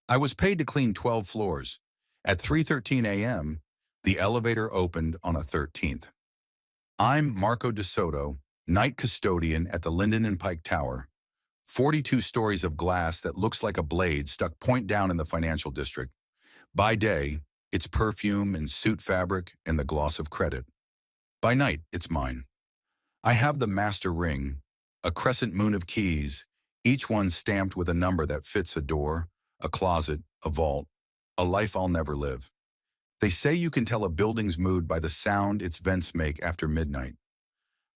I was paid to clean 12 floors. At 3:13 a.m., the elevator opened on a 13th. I'm Marco DeSoto, night custodian at the Lynden and Pike Tower. 42 stories of glass that looks like a blade stuck point down in the financial district. By day, it's perfume and suit fabric and the gloss of credit. By night, it's mine. I have the master ring, a crescent moon of keys, each one stamped with a number that fits a door, a closet, a vault, a life I'll never live. They say you can tell a building's mood by the sound its vents make after midnight.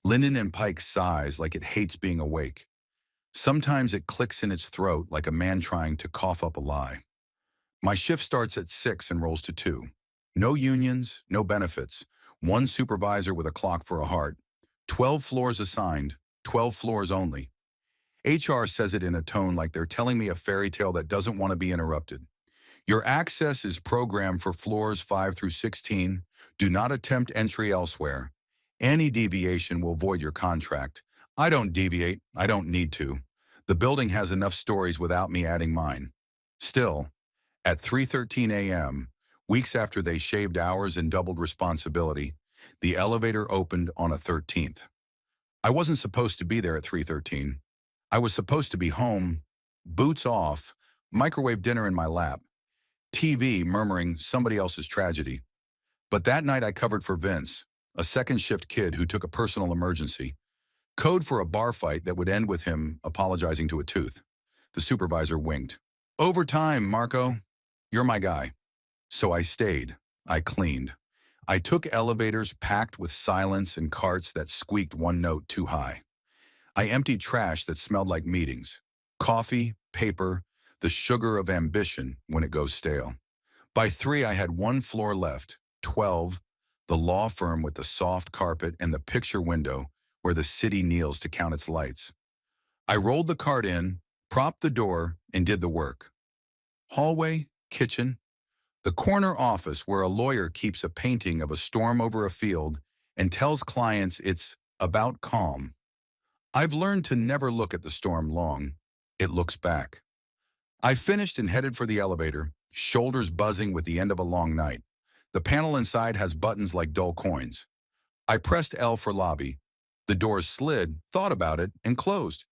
Lynden and Pike sighs like it hates being awake. Sometimes it clicks in its throat like a man trying to cough up a lie. My shift starts at 6 and rolls to 2. No unions, no benefits. One supervisor with a clock for a heart. 12 floors assigned, 12 floors only. HR says it in a tone like they're telling me a fairy tale that doesn't want to be interrupted. Your access is programmed for floors 5 through 16. Do not attempt entry elsewhere. Any deviation will void your contract. I don't deviate. I don't need to. The building has enough stories without me adding mine. Still, at 3:13 a.m., weeks after they shaved hours and doubled responsibility, the elevator opened on a 13th. I wasn't supposed to be there at 3:13. I was supposed to be home, boots off, microwave dinner in my lap, TV murmuring somebody else's tragedy. But that night I covered for Vince, a second shift kid who took a personal emergency. Code for a bar fight that would end with him apologizing to a tooth. The supervisor winked. Overtime, Marco. You're my guy. So I stayed. I cleaned. I took elevators packed with silence and carts that squeaked one note too high. I emptied trash that smelled like meetings. Coffee, paper, the sugar of ambition when it goes stale. By 3, I had one floor left, 12, the law firm with the soft carpet and the picture window where the city kneels to count its lights. I rolled the cart in, propped the door, and did the work. Hallway, kitchen, the corner office where a lawyer keeps a painting of a storm over a field and tells clients it's about calm. I've learned to never look at the storm long. It looks back. I finished and headed for the elevator, shoulders buzzing with the end of a long night. The panel inside has buttons like dull coins. I pressed L for lobby. The doors slid, thought about it, and closed.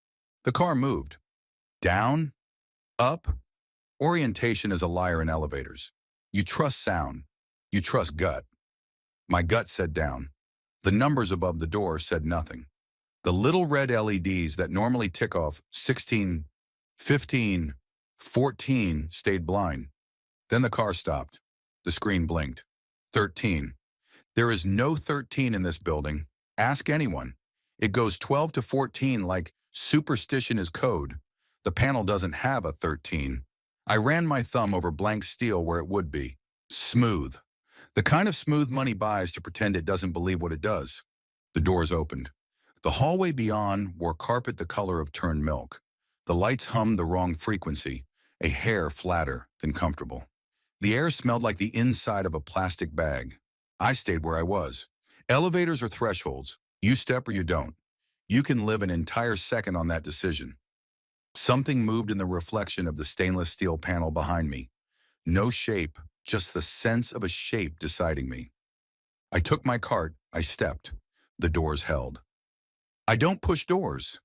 The car moved. Down, up. Orientation is a liar in elevators. You trust sound. You trust gut. My gut said down. The numbers above the door said nothing. The little red LEDs that normally tick off 16, 15, 14 stayed blind. Then the car stopped. The screen blinked. 13. There is no 13 in this building. Ask anyone. It goes 12 to 14 like superstition is code. The panel doesn't have a 13. I ran my thumb over blank steel where it would be. Smooth. The kind of smooth money buys to pretend it doesn't believe what it does. The doors opened. The hallway beyond wore carpet the color of turned milk. The lights hummed the wrong frequency, a hair flatter than comfortable. The air smelled like the inside of a plastic bag. I stayed where I was. Elevators are thresholds. You step or you don't. You can live an entire second on that decision. Something moved in the reflection of the stainless steel panel behind me. No shape, just the sense of a shape deciding me. I took my cart, I stepped. The doors held. I don't push doors.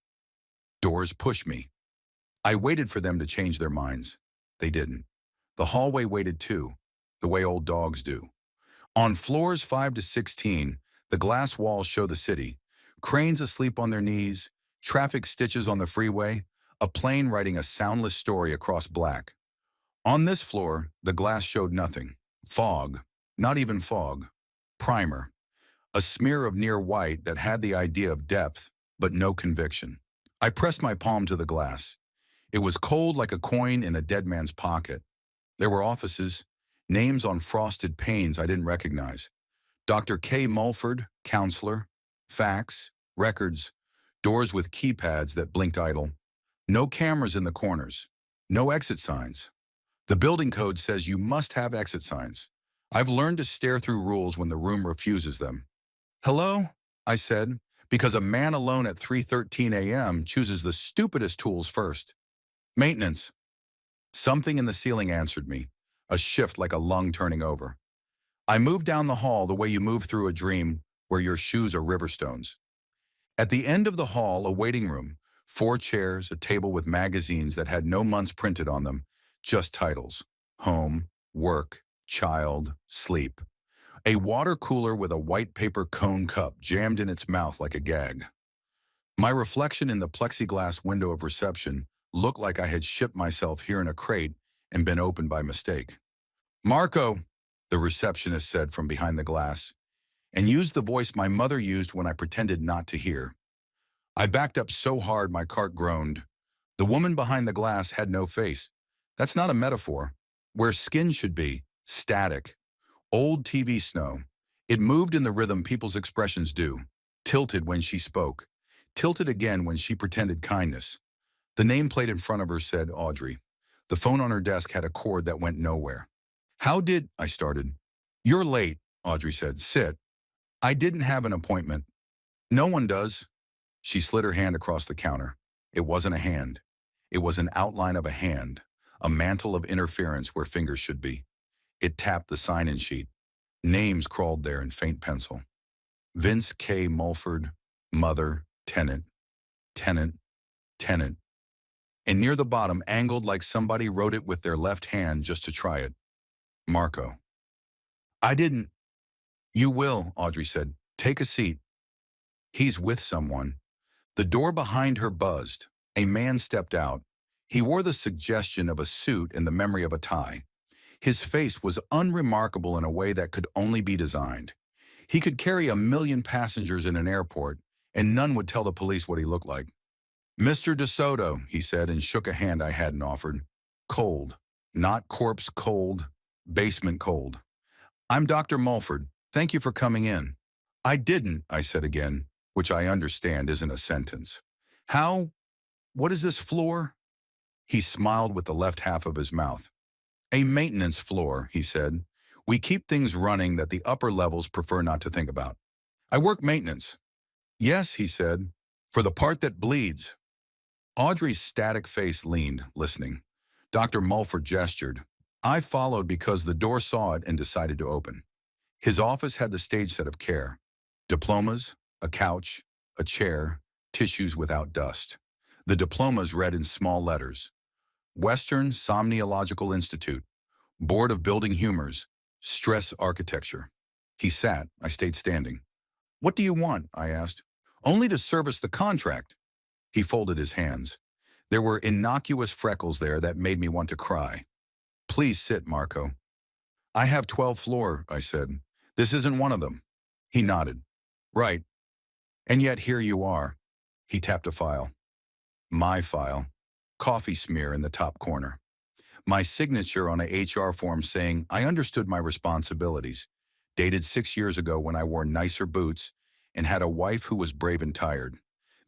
Doors push me. I waited for them to change their minds. They didn't. The hallway waited too, the way old dogs do. On floors 5 to 16, the glass walls show the city. Cranes asleep on their knees, traffic stitches on the freeway, a plane writing a soundless story across black. On this floor, the glass showed nothing. Fog. Not even fog. Primer. A smear of near white that had the idea of depth, but no conviction. I pressed my palm to the glass. It was cold like a coin in a dead man's pocket. There were offices, names on frosted panes I didn't recognize. Dr. K. Molford, counselor, fax, records, doors with keypads that blinked idle. No cameras in the corners. No exit signs. The building code says you must have exit signs. I've learned to stare through rules when the room refuses them. Hello? I said, because a man alone at 3:13 a.m. chooses the stupidest tools first. Maintenance. Something in the ceiling answered me, a shift like a lung turning over. I moved down the hall the way you move through a dream where your shoes are river stones. At the end of the hall, a waiting room, 4 chairs, a table with magazines that had no months printed on them, just titles: home, work, child, sleep. A water cooler with a white paper cone cup jammed in its mouth like a gag. My reflection in the plexiglass window of reception looked like I had shipped myself here in a crate and been opened by mistake. "Marco," the receptionist said from behind the glass, and used the voice my mother used when I pretended not to hear. I backed up so hard my cart groaned. The woman behind the glass had no face. That's not a metaphor. Where skin should be, static. Old TV snow. It moved in the rhythm people's expressions do. Tilted when she spoke. Tilted again when she pretended kindness. The nameplate in front of her said Audrey. The phone on her desk had a cord that went nowhere. "How did," I started. "You're late," Audrey said. "Sit." "I didn't have an appointment." "No one does." She slid her hand across the counter. It wasn't a hand. It was an outline of a hand, a mantle of interference where fingers should be. It tapped the sign-in sheet. Names crawled there in faint pencil. Vince K. Molford, mother, tenant, tenant, tenant. And near the bottom, angled like somebody wrote it with their left hand just to try it, Marco. "I didn't." "You will," Audrey said. "Take a seat." "He's with someone." The door behind her buzzed. A man stepped out. He wore the suggestion of a suit and the memory of a tie. His face was unremarkable in a way that could only be designed. He could carry 1,000,000 passengers in an airport, and none would tell the police what he looked like. "Mr. Dodto," he said, and shook a hand I hadn't offered. Cold. Not corpse cold, basement cold. "I'm Dr. Molford. Thank you for coming in." "I didn't," I said again, which I understand isn't a sentence. What is this floor?" He smiled with the left half of his mouth. "A maintenance floor," he said. "We keep things running that the upper levels prefer not to think about." "I work maintenance." "Yes," he said, "for the part that bleeds." Audrey's static face leaned, listening. Dr. Molford gestured. I followed because the door saw it and decided to open. His office had the stage set of care. Diplomas, a couch, a chair, tissues without dust. The diplomas read in small letters: Western Somniological Institute, Board of Building Humors, Stress Architecture. He sat. I stayed standing. "What do you want?" I asked. "Only to service the contract." He folded his hands. There were innocuous freckles there that made me want to cry. "Please sit, Marco." "I have 12th floor," I said. "This isn't one of them." He nodded. "Right. And yet here you are." He tapped a file. My file. Coffee smear in the top corner. My signature on a HR form saying I understood my responsibilities, dated 6 years ago when I wore nicer boots and had a wife who was brave and tired.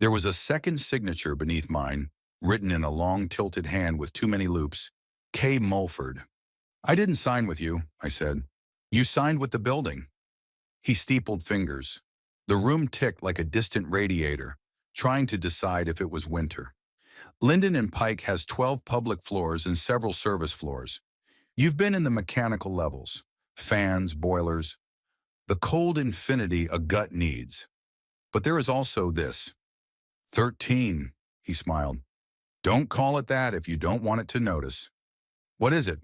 There was a second signature beneath mine, written in a long tilted hand with too many loops. K. Molford. "I didn't sign with you," I said. "You signed with the building." He steepled fingers. The room ticked like a distant radiator, trying to decide if it was winter. Lynden and Pike has 12 public floors and several service floors. You've been in the mechanical levels. Fans, boilers. The cold infinity a gut needs. But there is also this. 13, he smiled. "Don't call it that if you don't want it to notice." "What is it?"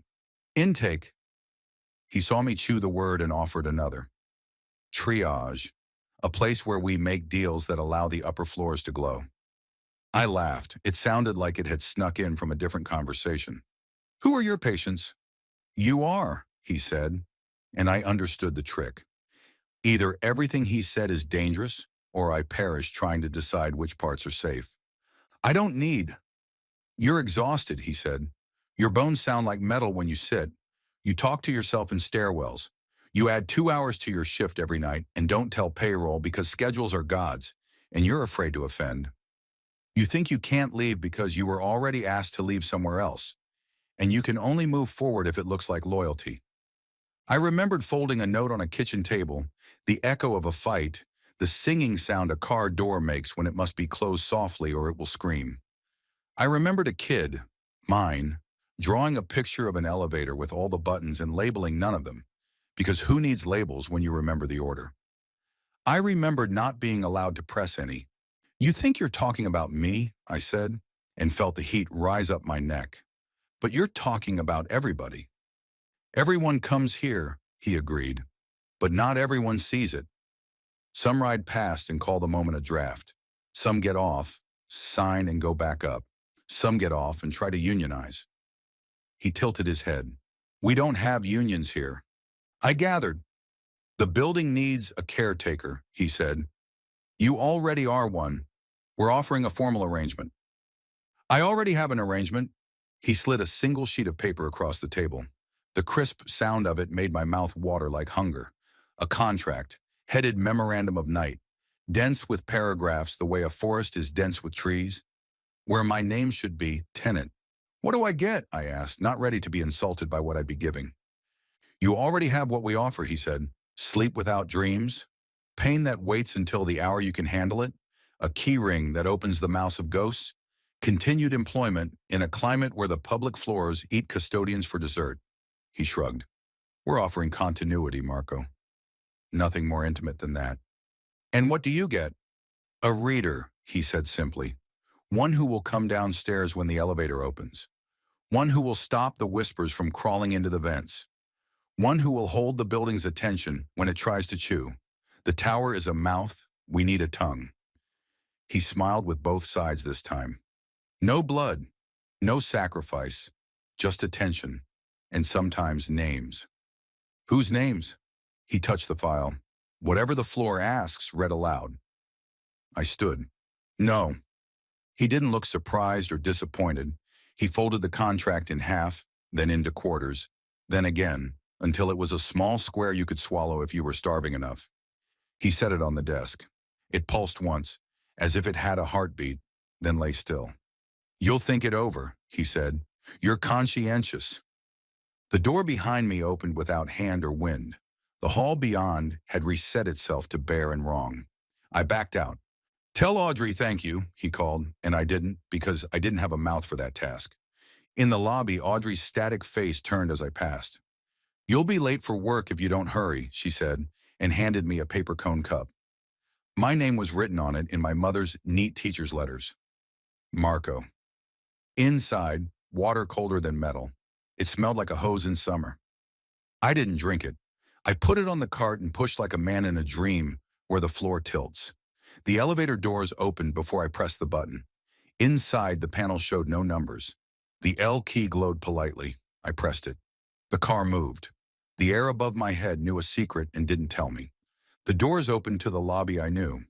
"Intake." He saw me chew the word and offered another. "Triage. A place where we make deals that allow the upper floors to glow." I laughed. It sounded like it had snuck in from a different conversation. "Who are your patients?" "You are," he said, and I understood the trick. Either everything he said is dangerous, or I perish trying to decide which parts are safe. "I don't need." "You're exhausted," he said. "Your bones sound like metal when you sit. You talk to yourself in stairwells. You add 2 hours to your shift every night and don't tell payroll because schedules are God's, and you're afraid to offend. You think you can't leave because you were already asked to leave somewhere else, and you can only move forward if it looks like loyalty." I remembered folding a note on a kitchen table, the echo of a fight, the singing sound a car door makes when it must be closed softly or it will scream. I remembered a kid, mine, drawing a picture of an elevator with all the buttons and labeling none of them, because who needs labels when you remember the order? I remembered not being allowed to press any. You think you're talking about me, I said, and felt the heat rise up my neck. But you're talking about everybody. Everyone comes here, he agreed, but not everyone sees it. Some ride past and call the moment a draft. Some get off, sign and go back up. Some get off and try to unionize. He tilted his head. We don't have unions here. I gathered. The building needs a caretaker, he said. You already are one. We're offering a formal arrangement. I already have an arrangement. He slid a single sheet of paper across the table. The crisp sound of it made my mouth water like hunger. A contract, headed Memorandum of Night, dense with paragraphs the way a forest is dense with trees, where my name should be tenant. What do I get? I asked, not ready to be insulted by what I'd be giving. You already have what we offer, he said. Sleep without dreams, pain that waits until the hour you can handle it, a key ring that opens the mouths of ghosts, continued employment in a climate where the public floors eat custodians for dessert. He shrugged. We're offering continuity, Marco. Nothing more intimate than that. And what do you get? A reader, he said simply. One who will come downstairs when the elevator opens. One who will stop the whispers from crawling into the vents. One who will hold the building's attention when it tries to chew. The tower is a mouth, we need a tongue. He smiled with both sides this time. No blood, no sacrifice, just attention, and sometimes names. Whose names? He touched the file. Whatever the floor asks, read aloud. I stood. No. He didn't look surprised or disappointed. He folded the contract in half, then into quarters, then again, until it was a small square you could swallow if you were starving enough. He set it on the desk. It pulsed once, as if it had a heartbeat, then lay still. You'll think it over, he said. You're conscientious. The door behind me opened without hand or wind. The hall beyond had reset itself to bare and wrong. I backed out. Tell Audrey thank you, he called, and I didn't, because I didn't have a mouth for that task. In the lobby, Audrey's static face turned as I passed. You'll be late for work if you don't hurry, she said, and handed me a paper cone cup. My name was written on it in my mother's neat teacher's letters. Marco. Inside, water colder than metal. It smelled like a hose in summer. I didn't drink it. I put it on the cart and pushed like a man in a dream where the floor tilts. The elevator doors opened before I pressed the button. Inside, the panel showed no numbers. The L key glowed politely. I pressed it. The car moved. The air above my head knew a secret and didn't tell me. The doors opened to the lobby I knew.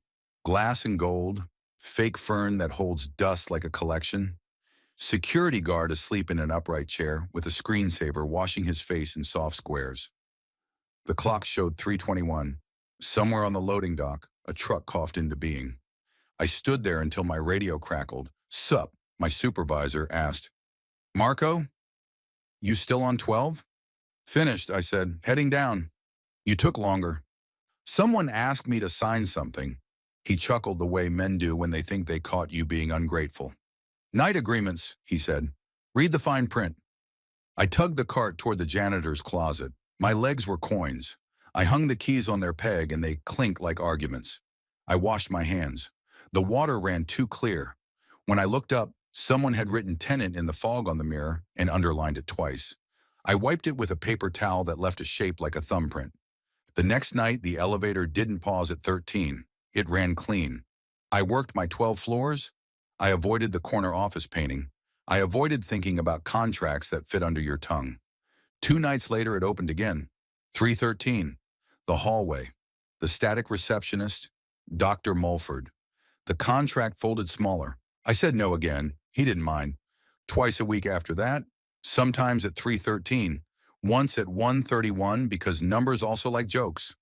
Glass and gold, fake fern that holds dust like a collection. Security guard asleep in an upright chair with a screensaver washing his face in soft squares. The clock showed 3:21. Somewhere on the loading dock, a truck coughed into being. I stood there until my radio crackled. Sup, my supervisor asked. Marco? You still on 12? Finished, I said. Heading down. You took longer. Someone asked me to sign something. He chuckled the way men do when they think they caught you being ungrateful. Night agreements, he said. Read the fine print. I tugged the cart toward the janitor's closet. My legs were coins. I hung the keys on their peg and they clinked like arguments. I washed my hands. The water ran too clear. When I looked up, someone had written tenant in the fog on the mirror and underlined it twice. I wiped it with a paper towel that left a shape like a thumbprint. The next night, the elevator didn't pause at 13. It ran clean. I worked my 12 floors. I avoided the corner office painting. I avoided thinking about contracts that fit under your tongue. 2 nights later, it opened again. 313. The hallway. The static receptionist. Dr. Molford. The contract folded smaller. I said no again. He didn't mind. Twice a week after that. Sometimes at 313. Once at 131 because numbers also like jokes.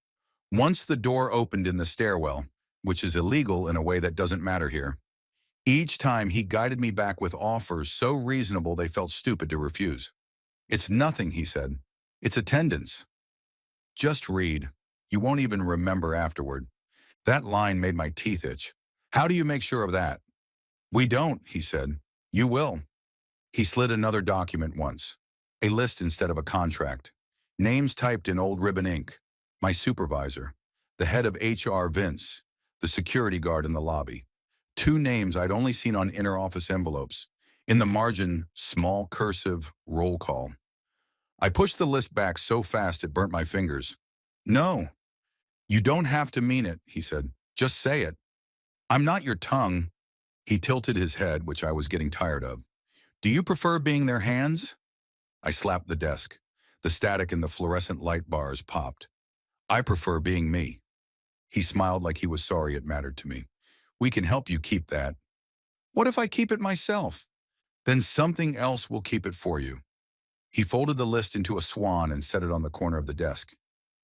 Once the door opened in the stairwell, which is illegal in a way that doesn't matter here. Each time he guided me back with offers so reasonable they felt stupid to refuse. It's nothing, he said. It's attendance. Just read. You won't even remember afterward. That line made my teeth itch. How do you make sure of that? We don't, he said. You will. He slid another document once. A list instead of a contract. Names typed in old ribbon ink. My supervisor. The head of HR, Vince. The security guard in the lobby. Two names I'd only seen on inner office envelopes. In the margin, small cursive, roll call. I pushed the list back so fast it burnt my fingers. No, you don't have to mean it, he said. Just say it. I'm not your tongue. He tilted his head, which I was getting tired of. Do you prefer being their hands? I slapped the desk. The static in the fluorescent light bars popped. I prefer being me. He smiled like he was sorry it mattered to me. We can help you keep that. What if I keep it myself? Then something else will keep it for you. He folded the list into a swan and set it on the corner of the desk.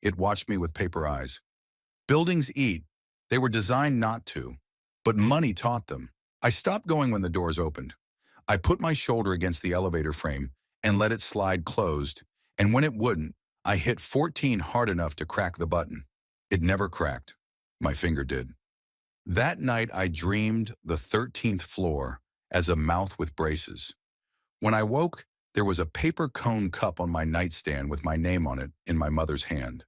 It watched me with paper eyes. Buildings eat. They were designed not to. But money taught them. I stopped going when the doors opened. I put my shoulder against the elevator frame and let it slide closed, and when it wouldn't, I hit 14 hard enough to crack the button. It never cracked. My finger did. That night I dreamed the 13th floor as a mouth with braces. When I woke, there was a paper cone cup on my nightstand with my name on it in my mother's hand.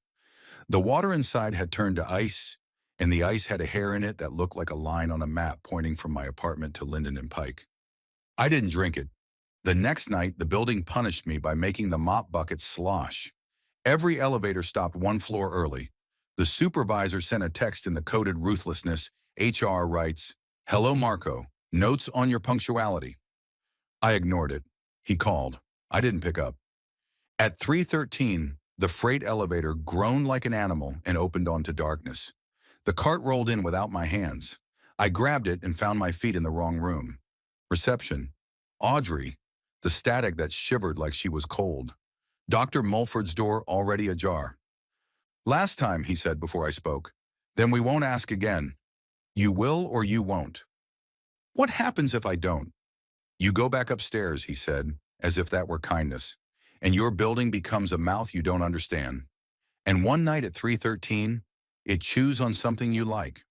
The water inside had turned to ice, and the ice had a hair in it that looked like a line on a map pointing from my apartment to Lynden and Pike. I didn't drink it. The next night, the building punished me by making the mop bucket slosh. Every elevator stopped one floor early. The supervisor sent a text in the coded ruthlessness. HR writes, "Hello, Marco. Notes on your punctuality." I ignored it. He called. I didn't pick up. At 3:13, the freight elevator groaned like an animal and opened onto darkness. The cart rolled in without my hands. I grabbed it and found my feet in the wrong room. Reception. Audrey. The static that shivered like she was cold. Dr. Molford's door already ajar. "Last time," he said before I spoke. "Then we won't ask again. You will or you won't." "What happens if I don't?" "You go back upstairs," he said, as if that were kindness, "and your building becomes a mouth you don't understand. And one night at 3:13, it chews on something you like."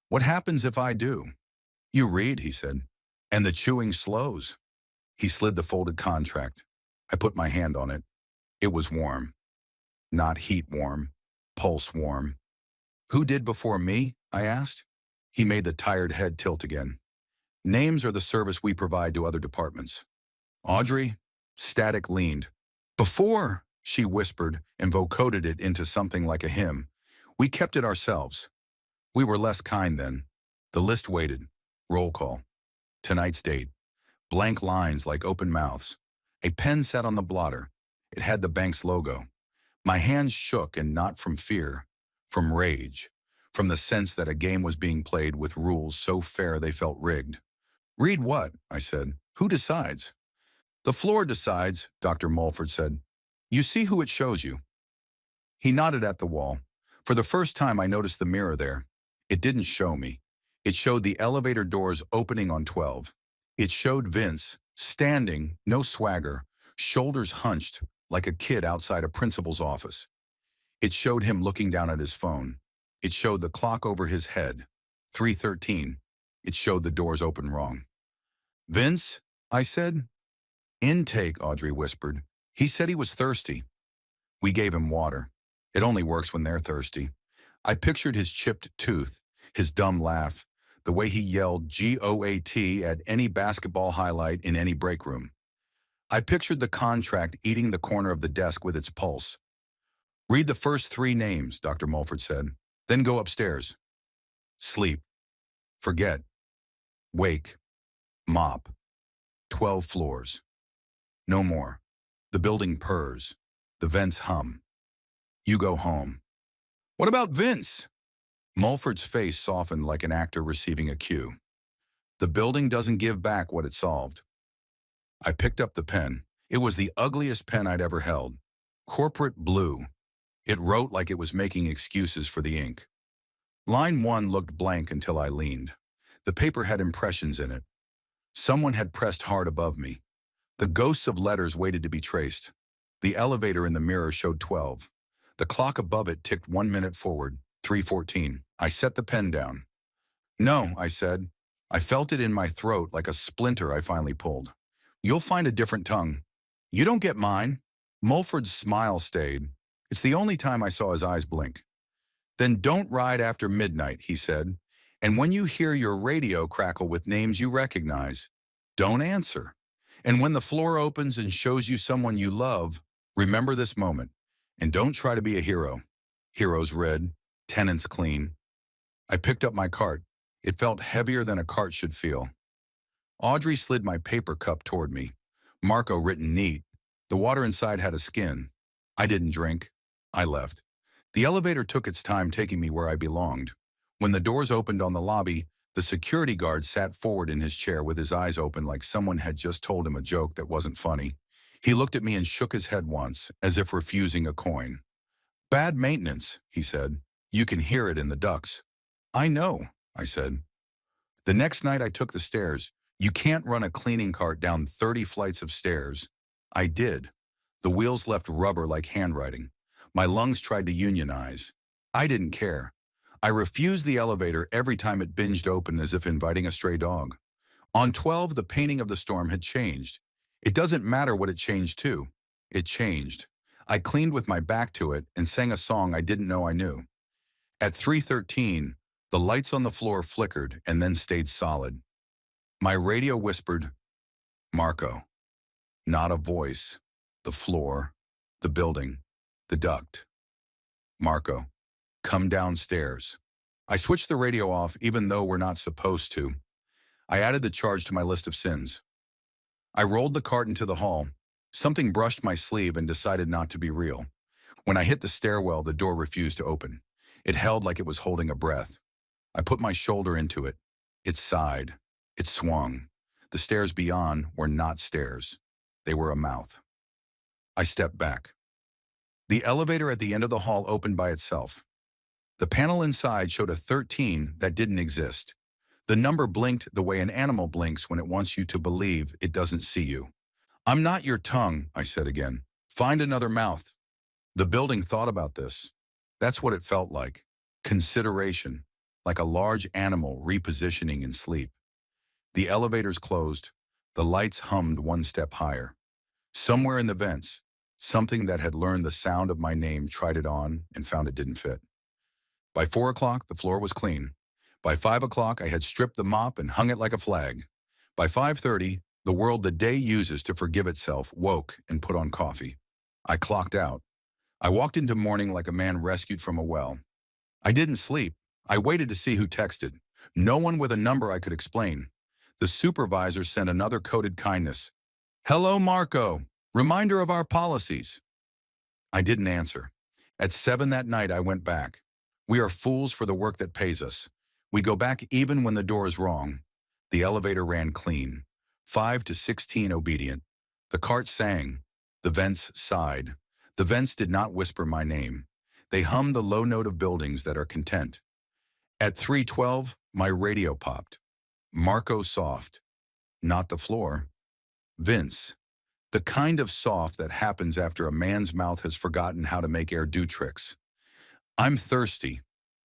"What happens if I do?" "You read," he said, "and the chewing slows." He slid the folded contract. I put my hand on it. It was warm. Not heat warm, pulse warm. "Who did before me?" I asked. He made the tired head tilt again. "Names are the service we provide to other departments." "Audrey?" Static leaned. "Before," she whispered and vocoded it into something like a hymn. "We kept it ourselves. We were less kind then." The list waited. Roll call. Tonight's date. Blank lines like open mouths. A pen sat on the blotter. It had the bank's logo. My hands shook, and not from fear, from rage, from the sense that a game was being played with rules so fair they felt rigged. "Read what?" I said. "Who decides?" "The floor decides," Dr. Molford said. "You see who it shows you." He nodded at the wall. For the first time I noticed the mirror there. It didn't show me. It showed the elevator doors opening on 12. It showed Vince, standing, no swagger, shoulders hunched, like a kid outside a principal's office. It showed him looking down at his phone. It showed the clock over his head. 3:13. It showed the doors open wrong. "Vince?" I said. "Intake," Audrey whispered. "He said he was thirsty." We gave him water. It only works when they're thirsty. I pictured his chipped tooth, his dumb laugh, the way he yelled GOAT at any basketball highlight in any break room. I pictured the contract eating the corner of the desk with its pulse. "Read the first 3 names," Dr. Mulford said. "Then go upstairs." Sleep. Forget. Wake. Mop. 12 floors. No more. The building purrs. The vents hum. You go home. "What about Vince?" Mulford's face softened like an actor receiving a cue. "The building doesn't give back what it solved." I picked up the pen. It was the ugliest pen I'd ever held. Corporate blue. It wrote like it was making excuses for the ink. Line 1 looked blank until I leaned. The paper had impressions in it. Someone had pressed hard above me. The ghosts of letters waited to be traced. The elevator in the mirror showed 12. The clock above it ticked 1 minute forward, 3:14. I set the pen down. "No," I said. I felt it in my throat like a splinter I finally pulled. You'll find a different tongue. You don't get mine. Molford's smile stayed. It's the only time I saw his eyes blink. Then don't ride after midnight, he said. And when you hear your radio crackle with names you recognize, don't answer. And when the floor opens and shows you someone you love, remember this moment. And don't try to be a hero. Heroes red, tenants clean. I picked up my cart. It felt heavier than a cart should feel. Audrey slid my paper cup toward me. Marco written neat. The water inside had a skin. I didn't drink. I left. The elevator took its time taking me where I belonged. When the doors opened on the lobby, the security guard sat forward in his chair with his eyes open like someone had just told him a joke that wasn't funny. He looked at me and shook his head once, as if refusing a coin. Bad maintenance, he said. You can hear it in the ducts. I know, I said. The next night I took the stairs. You can't run a cleaning cart down 30 flights of stairs. I did. The wheels left rubber like handwriting. My lungs tried to unionize. I didn't care. I refused the elevator every time it binged open as if inviting a stray dog. On 12, the painting of the storm had changed. It doesn't matter what it changed to. It changed. I cleaned with my back to it and sang a song I didn't know I knew. At 3:13, the lights on the floor flickered and then stayed solid. My radio whispered, Marco. Not a voice. The floor. The building. The duct. Marco. Come downstairs. I switched the radio off even though we're not supposed to. I added the charge to my list of sins. I rolled the cart into the hall. Something brushed my sleeve and decided not to be real. When I hit the stairwell, the door refused to open. It held like it was holding a breath. I put my shoulder into it. It sighed. It swung. The stairs beyond were not stairs. They were a mouth. I stepped back. The elevator at the end of the hall opened by itself. The panel inside showed a 13 that didn't exist. The number blinked the way an animal blinks when it wants you to believe it doesn't see you. I'm not your tongue, I said again. Find another mouth. The building thought about this. That's what it felt like. Consideration, like a large animal repositioning in sleep. The elevators closed. The lights hummed one step higher. Somewhere in the vents, something that had learned the sound of my name tried it on and found it didn't fit. By 4 o'clock, the floor was clean. By 5 o'clock, I had stripped the mop and hung it like a flag. By 5:30, the world the day uses to forgive itself woke and put on coffee. I clocked out. I walked into morning like a man rescued from a well. I didn't sleep. I waited to see who texted. No one with a number I could explain. The supervisor sent another coded kindness. Hello, Marco. Reminder of our policies. I didn't answer. At 7 that night, I went back. We are fools for the work that pays us. We go back even when the door is wrong. The elevator ran clean. 5 to 16 obedient. The cart sang. The vents sighed. The vents did not whisper my name. They hummed the low note of buildings that are content. At 3:12, my radio popped. Marco soft. Not the floor. Vince. The kind of soft that happens after a man's mouth has forgotten how to make air do tricks. I'm thirsty.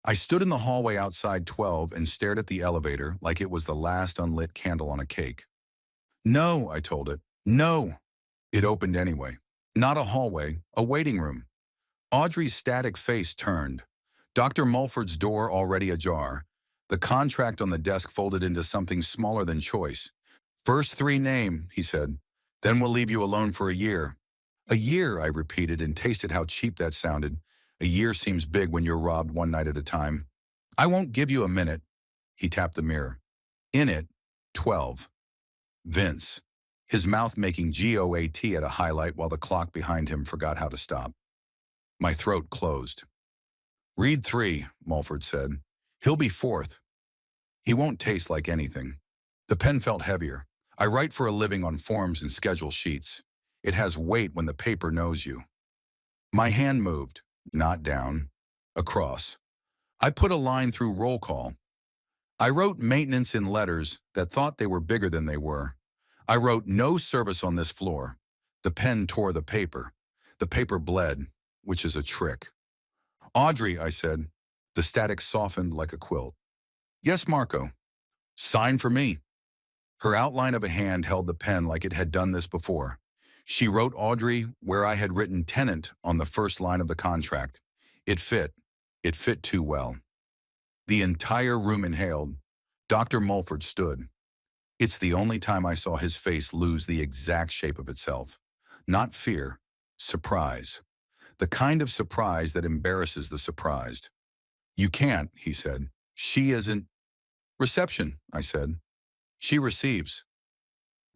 I stood in the hallway outside 12 and stared at the elevator like it was the last unlit candle on a cake. No, I told it. No. It opened anyway. Not a hallway, a waiting room. Audrey's static face turned. Dr. Molford's door already ajar. The contract on the desk folded into something smaller than choice. First 3 name, he said. Then we'll leave you alone for a year. A year, I repeated and tasted how cheap that sounded. A year seems big when you're robbed one night at a time. I won't give you a minute. He tapped the mirror. In it, 12. Vince. His mouth making GOAT at a highlight while the clock behind him forgot how to stop. My throat closed. Read 3, Molford said. He'll be 4th. He won't taste like anything. The pen felt heavier. I write for a living on forms and schedule sheets. It has weight when the paper knows you. My hand moved, not down, across. I put a line through roll call. I wrote maintenance in letters that thought they were bigger than they were. I wrote no service on this floor. The pen tore the paper. The paper bled, which is a trick. Audrey, I said. The static softened like a quilt. Yes, Marco. Sign for me. Her outline of a hand held the pen like it had done this before. She wrote Audrey where I had written tenant on the first line of the contract. It fit. It fit too well. The entire room inhaled. Dr. Molford stood. It's the only time I saw his face lose the exact shape of itself. Not fear, surprise. The kind of surprise that embarrasses the surprised. You can't, he said. She isn't. Reception, I said. She receives.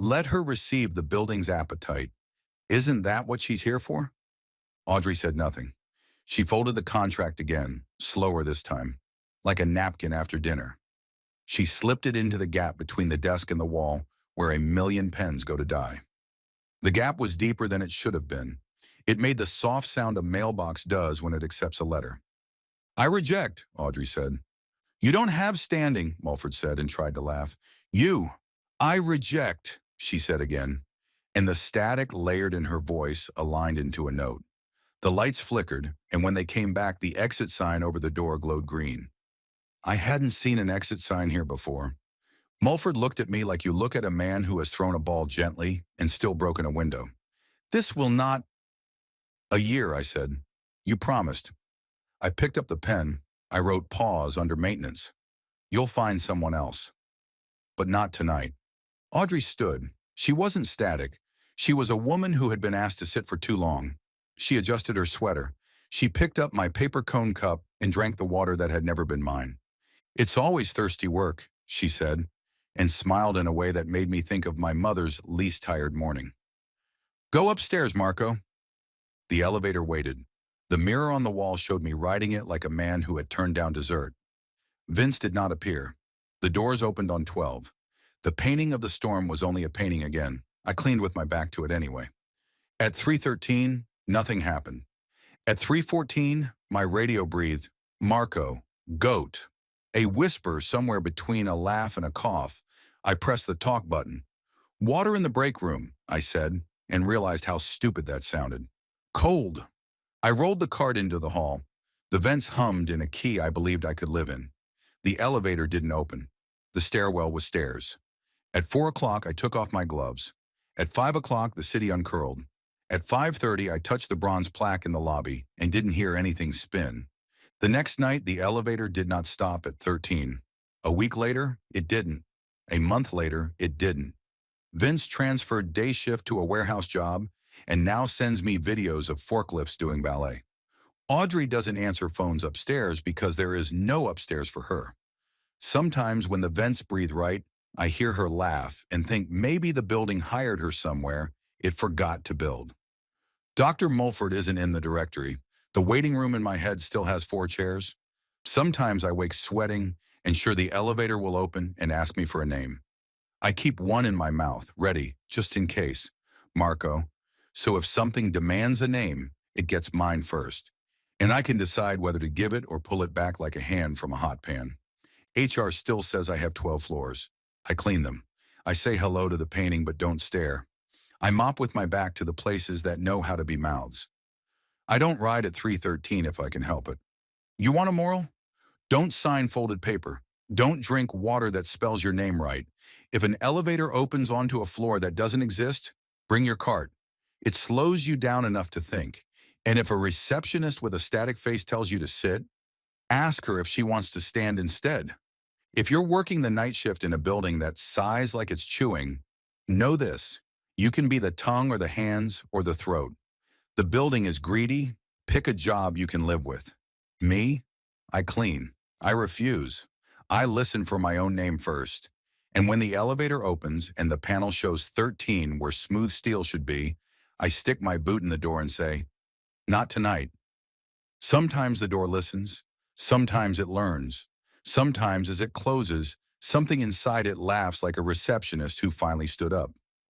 Let her receive the building's appetite. Isn't that what she's here for? Audrey said nothing. She folded the contract again, slower this time, like a napkin after dinner. She slipped it into the gap between the desk and the wall where a million pens go to die. The gap was deeper than it should have been. It made the soft sound a mailbox does when it accepts a letter. I reject, Audrey said. You don't have standing, Molford said and tried to laugh. I reject, she said again, and the static layered in her voice aligned into a note. The lights flickered, and when they came back, the exit sign over the door glowed green. I hadn't seen an exit sign here before. Molford looked at me like you look at a man who has thrown a ball gently and still broken a window. This will not... A year, I said. You promised. I picked up the pen. I wrote pause under maintenance. You'll find someone else. But not tonight. Audrey stood. She wasn't static. She was a woman who had been asked to sit for too long. She adjusted her sweater. She picked up my paper cone cup and drank the water that had never been mine. It's always thirsty work, she said, and smiled in a way that made me think of my mother's least tired morning. Go upstairs, Marco. The elevator waited. The mirror on the wall showed me riding it like a man who had turned down dessert. Vince did not appear. The doors opened on 12. The painting of the storm was only a painting again. I cleaned with my back to it anyway. At 3:13, nothing happened. At 3:14, my radio breathed, Marco, goat. A whisper somewhere between a laugh and a cough. I pressed the talk button. Water in the break room, I said, and realized how stupid that sounded. Cold. I rolled the cart into the hall. The vents hummed in a key I believed I could live in. The elevator didn't open. The stairwell was stairs. At 4 o'clock, I took off my gloves. At 5 o'clock, the city uncurled. At 5:30, I touched the bronze plaque in the lobby and didn't hear anything spin. The next night, the elevator did not stop at 13. A week later, it didn't. A month later, it didn't. Vince transferred day shift to a warehouse job and now sends me videos of forklifts doing ballet. Audrey doesn't answer phones upstairs because there is no upstairs for her. Sometimes when the vents breathe right, I hear her laugh and think maybe the building hired her somewhere it forgot to build. Dr. Molford isn't in the directory. The waiting room in my head still has 4 chairs. Sometimes I wake sweating and sure the elevator will open and ask me for a name. I keep one in my mouth, ready, just in case. Marco. So if something demands a name, it gets mine first. And I can decide whether to give it or pull it back like a hand from a hot pan. HR still says I have 12 floors. I clean them. I say hello to the painting but don't stare. I mop with my back to the places that know how to be mouths. I don't ride at 3:13 if I can help it. You want a moral? Don't sign folded paper. Don't drink water that spells your name right. If an elevator opens onto a floor that doesn't exist, bring your cart. It slows you down enough to think. And if a receptionist with a static face tells you to sit, ask her if she wants to stand instead. If you're working the night shift in a building that sighs like it's chewing, know this. You can be the tongue or the hands or the throat. The building is greedy. Pick a job you can live with. Me? I clean. I refuse. I listen for my own name first. And when the elevator opens and the panel shows 13 where smooth steel should be, I stick my boot in the door and say, not tonight. Sometimes the door listens. Sometimes it learns. Sometimes as it closes, something inside it laughs like a receptionist who finally stood up.